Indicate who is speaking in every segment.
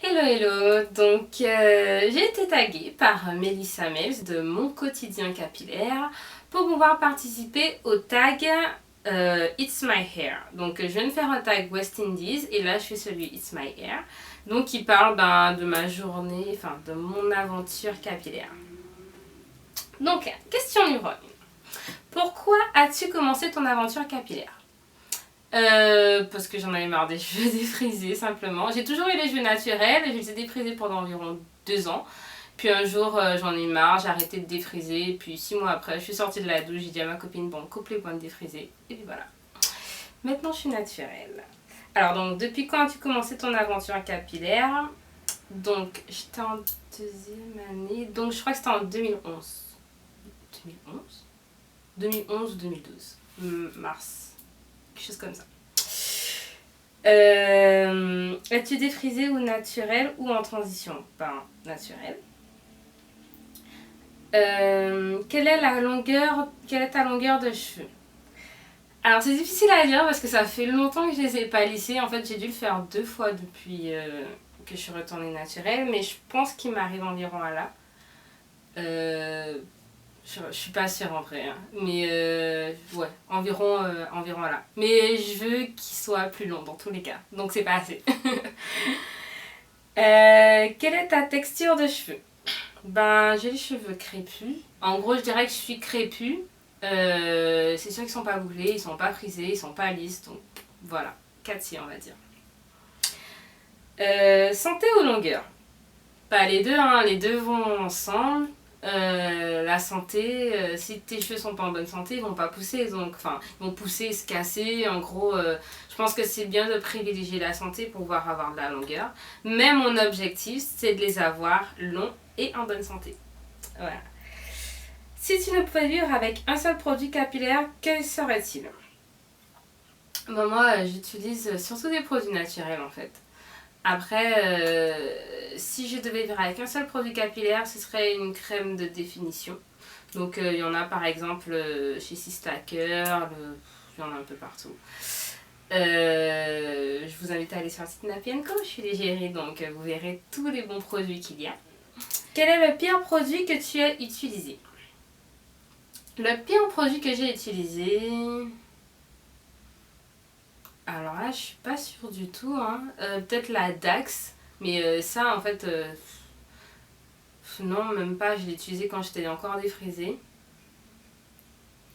Speaker 1: Hello hello, donc j'ai été taguée par Melissa Mels de Mon Quotidien Capillaire pour pouvoir participer au tag It's My Hair. Donc je viens de faire un tag West Indies et là je fais celui It's My Hair. Donc il parle de ma journée, enfin de mon aventure capillaire. Donc question numéro 1. Pourquoi as-tu commencé ton aventure capillaire? Parce que j'en avais marre des cheveux défrisés simplement. J'ai toujours eu les cheveux naturels, je les ai défrisés pendant environ 2 ans. Puis un jour j'en ai marre, j'ai arrêté de défriser. Puis 6 mois après, je suis sortie de la douche, j'ai dit à ma copine, bon, coupe les points de défriser. Et puis voilà. Maintenant je suis naturelle. Alors donc, depuis quand as-tu commencé ton aventure capillaire? Donc j'étais en 2e année, donc je crois que c'était en 2011. 2011 2011 ou 2012. Mars. Quelque chose comme ça. Es-tu défrisé ou naturel ou en transition? Ben, naturel. Quelle est ta longueur de cheveux? Alors c'est difficile à dire parce que ça fait longtemps que je les ai pas lissés. En fait j'ai dû le faire 2 fois depuis que je suis retournée naturelle. Mais je pense qu'il m'arrive environ à là. Je suis pas sûre en vrai, hein. Mais ouais, environ là. Mais je veux qu'il soit plus long dans tous les cas, donc c'est pas assez. Quelle est ta texture de cheveux? Ben, j'ai les cheveux crépus. En gros, je dirais que je suis crépue. C'est sûr qu'ils sont pas bouclés, ils sont pas frisés, ils sont pas lisses, donc voilà, 4C on va dire. Santé ou longueur? Pas les deux, hein, les deux vont ensemble. La santé, si tes cheveux sont pas en bonne santé, ils vont pas pousser, donc enfin ils vont pousser, se casser. En gros, je pense que c'est bien de privilégier la santé pour pouvoir avoir de la longueur. Mais mon objectif, c'est de les avoir longs et en bonne santé. Voilà. Si tu ne pouvais vivre avec un seul produit capillaire, quel serait-il? Bon, moi, j'utilise surtout des produits naturels en fait. Après, si je devais vivre avec un seul produit capillaire, ce serait une crème de définition. Donc il y en a par exemple chez Sistacker, il y en a un peu partout. Je vous invite à aller sur le site Nappy & Co, je suis l'égérie, donc vous verrez tous les bons produits qu'il y a. Quel est le pire produit que tu as utilisé? Le pire produit que j'ai utilisé... Alors là, je suis pas sûre du tout, hein. Peut-être la Dax, mais ça en fait, non, même pas, je l'ai utilisé quand j'étais encore défrisée.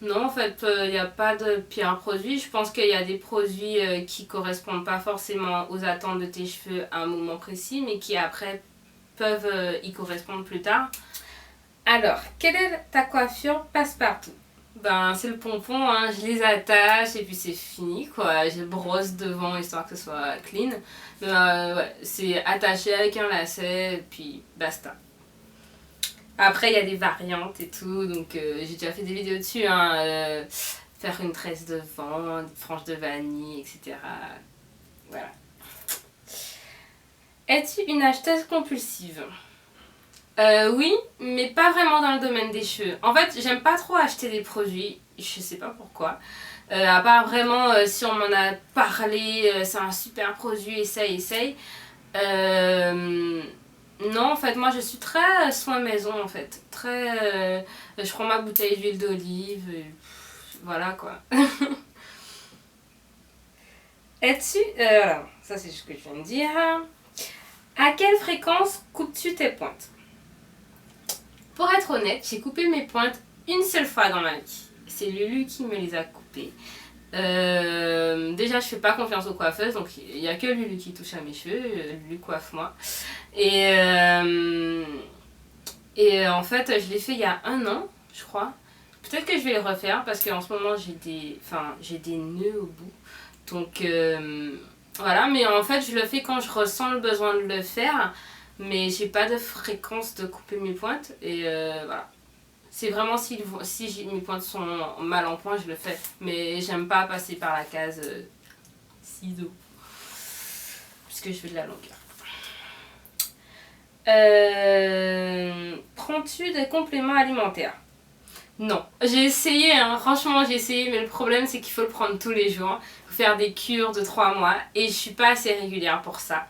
Speaker 1: Non, en fait, il n'y a pas de pire produit. Je pense qu'il y a des produits qui correspondent pas forcément aux attentes de tes cheveux à un moment précis, mais qui après peuvent y correspondre plus tard. Alors, quelle est ta coiffure passe-partout? Ben, c'est le pompon, hein. Je les attache et puis c'est fini, quoi. Je brosse devant histoire que ce soit clean. Mais ouais, c'est attaché avec un lacet et puis basta. Après, il y a des variantes et tout, donc j'ai déjà fait des vidéos dessus, hein. Faire une tresse devant, une frange de vanille, etc. Voilà. Es-tu une acheteuse compulsive? Oui, mais pas vraiment dans le domaine des cheveux. En fait, j'aime pas trop acheter des produits, je sais pas pourquoi. À part vraiment si on m'en a parlé, c'est un super produit, essaye. Non, en fait, moi je suis très soin maison en fait. Très. Je prends ma bouteille d'huile d'olive, voilà quoi. Es-tu. Voilà, ça c'est ce que je viens de dire. À quelle fréquence coupes-tu tes pointes? Pour être honnête, j'ai coupé mes pointes une seule fois dans ma vie. C'est Lulu qui me les a coupées. Déjà, je fais pas confiance aux coiffeuses, donc il n'y a que Lulu qui touche à mes cheveux. Lulu coiffe moi. Et en fait, je l'ai fait il y a 1 an, je crois. Peut-être que je vais le refaire parce qu'en ce moment, j'ai des nœuds au bout. Donc voilà, mais en fait, je le fais quand je ressens le besoin de le faire. Mais j'ai pas de fréquence de couper mes pointes et voilà. C'est vraiment si mes pointes sont mal en point, je le fais. Mais j'aime pas passer par la case ciseaux. Puisque je veux de la longueur. Prends-tu des compléments alimentaires? Non. J'ai essayé, hein. Franchement j'ai essayé, mais le problème c'est qu'il faut le prendre tous les jours. Il faut faire des cures de 3 mois et je suis pas assez régulière pour ça.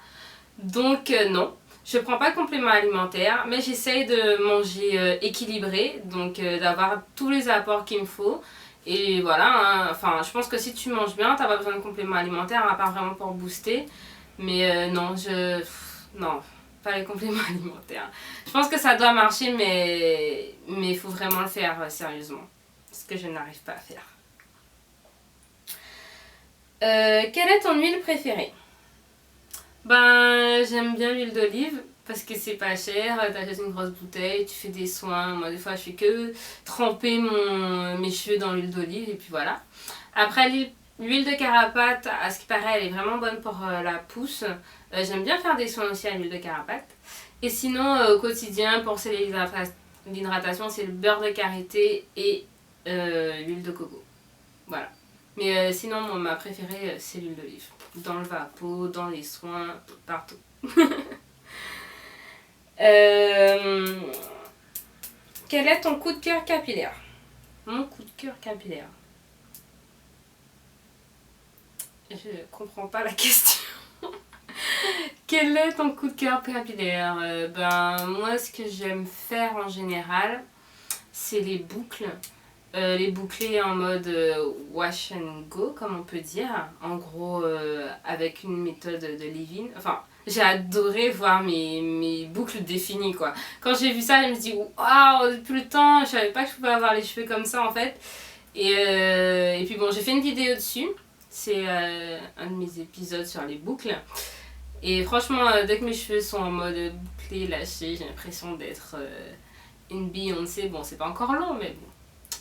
Speaker 1: Donc non, je prends pas de compléments alimentaires, mais j'essaye de manger équilibré, donc d'avoir tous les apports qu'il me faut. Et voilà, hein, enfin je pense que si tu manges bien, t'as pas besoin de compléments alimentaires, à part vraiment pour booster. Mais non, non, pas les compléments alimentaires. Je pense que ça doit marcher, mais il faut vraiment le faire sérieusement. Ce que je n'arrive pas à faire. Quelle est ton huile préférée? Ben, j'aime bien l'huile d'olive parce que c'est pas cher, t'achètes une grosse bouteille, tu fais des soins. Moi, des fois, je fais que tremper mes cheveux dans l'huile d'olive et puis voilà. Après, l'huile de carapate, à ce qui paraît, elle est vraiment bonne pour la pousse. J'aime bien faire des soins aussi à l'huile de carapate. Et sinon, au quotidien, pour sceller l'hydratation, c'est le beurre de karité et l'huile de coco. Voilà. Mais sinon, ma préférée, c'est l'huile d'olive. Dans le vapeau, dans les soins, partout. Quel est ton coup de cœur capillaire? Mon coup de cœur capillaire. Je comprends pas la question. Quel est ton coup de cœur capillaire? Ben, moi, ce que j'aime faire en général, c'est les boucles. Les boucler en mode wash and go, comme on peut dire. En gros, avec une méthode de leave-in. Enfin, j'ai adoré voir mes boucles définies, quoi. Quand j'ai vu ça, je me suis dit, waouh, depuis le temps, je savais pas que je pouvais avoir les cheveux comme ça, en fait. Et puis bon, j'ai fait une vidéo dessus. C'est un de mes épisodes sur les boucles. Et franchement, dès que mes cheveux sont en mode bouclé, lâché, j'ai l'impression d'être une Beyoncé. Bon, c'est pas encore long, mais bon.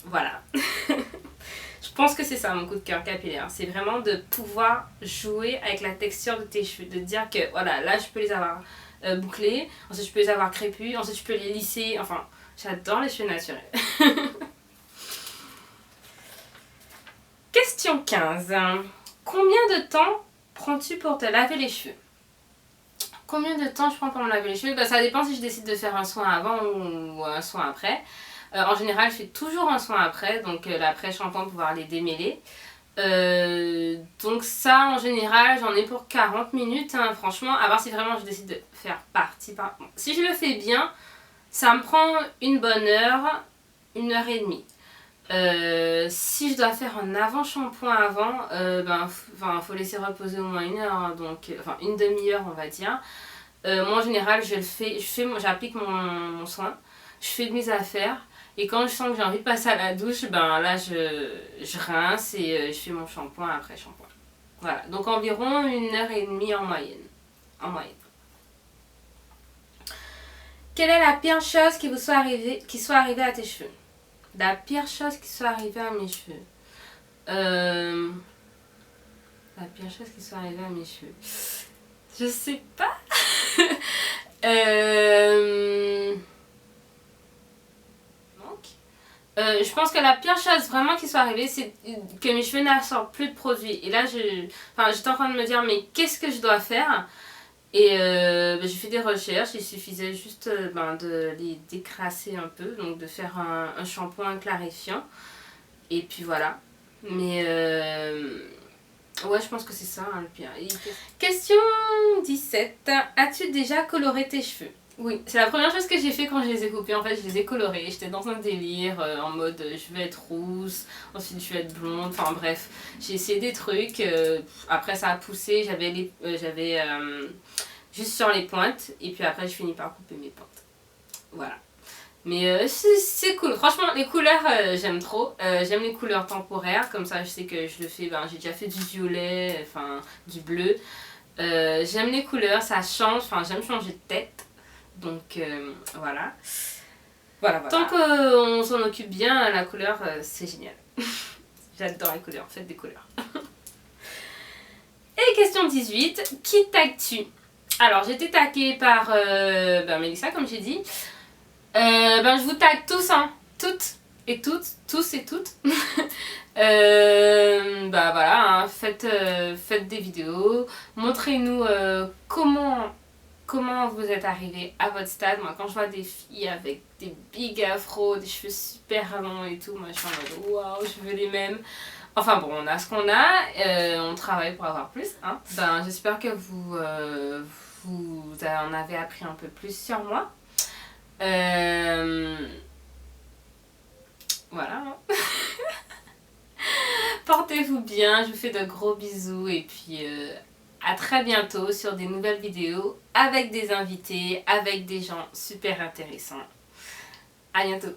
Speaker 1: Voilà. Je pense que c'est ça mon coup de cœur capillaire. C'est vraiment de pouvoir jouer avec la texture de tes cheveux. De dire que voilà, là je peux les avoir bouclés, ensuite je peux les avoir crépus, ensuite je peux les lisser. Enfin, j'adore les cheveux naturels. Question 15. Combien de temps prends-tu pour te laver les cheveux? Combien de temps je prends pour me laver les cheveux? Ça dépend si je décide de faire un soin avant ou un soin après. En général, je fais toujours un soin après, donc l'après-shampoing pour pouvoir les démêler. Donc ça, en général, j'en ai pour 40 minutes, hein, franchement, à part si vraiment je décide de faire partie par... Bon, si je le fais bien, ça me prend une bonne heure, 1 heure et demie. Si je dois faire un avant-shampoing avant, faut laisser reposer au moins 1 heure, hein, donc, enfin une demi-heure on va dire. Moi en général, j'applique mon soin, je fais de mes affaires. Et quand je sens que j'ai envie de passer à la douche, ben là je rince et je fais mon shampoing après shampoing. Voilà, donc environ 1 heure et demie en moyenne. Quelle est la pire chose qui soit arrivée à tes cheveux? La pire chose qui soit arrivée à mes cheveux. La pire chose qui soit arrivée à mes cheveux. Je sais pas. Je pense que la pire chose vraiment qui soit arrivée, c'est que mes cheveux n'absorbent plus de produits. Et là, j'étais en train de me dire, mais qu'est-ce que je dois faire? Et j'ai fait des recherches, il suffisait juste de les décrasser un peu, donc de faire un shampoing clarifiant. Et puis voilà. Mais ouais, je pense que c'est ça hein, le pire. Question 17. As-tu déjà coloré tes cheveux? Oui, c'est la première chose que j'ai fait quand je les ai coupés. En fait, je les ai colorés. J'étais dans un délire en mode je vais être rousse, ensuite je vais être blonde. Enfin bref, j'ai essayé des trucs. Après, ça a poussé. J'avais juste sur les pointes. Et puis après, je finis par couper mes pointes. Voilà. Mais c'est cool. Franchement, les couleurs, j'aime trop. J'aime les couleurs temporaires. Comme ça, je sais que je le fais. J'ai déjà fait du violet, enfin du bleu. J'aime les couleurs, ça change. Enfin, j'aime changer de tête. Donc voilà. Voilà. Tant qu'on s'en occupe bien, la couleur, c'est génial. J'adore les couleurs, faites des couleurs. Et question 18, qui tagues-tu? Alors, j'ai été taguée par Mélissa, comme j'ai dit. Je vous tag tous, hein. Toutes et toutes, tous et toutes. Voilà, hein. Faites des vidéos. Montrez-nous comment vous êtes arrivé à votre stade. Moi, quand je vois des filles avec des big afros, des cheveux super longs et tout, moi je suis en mode waouh, je veux les mêmes. Enfin bon, on a ce qu'on a, on travaille pour avoir plus. Hein. J'espère que vous en avez appris un peu plus sur moi. Voilà. Portez-vous bien, je vous fais de gros bisous et puis à très bientôt sur des nouvelles vidéos avec des invités, avec des gens super intéressants. À bientôt.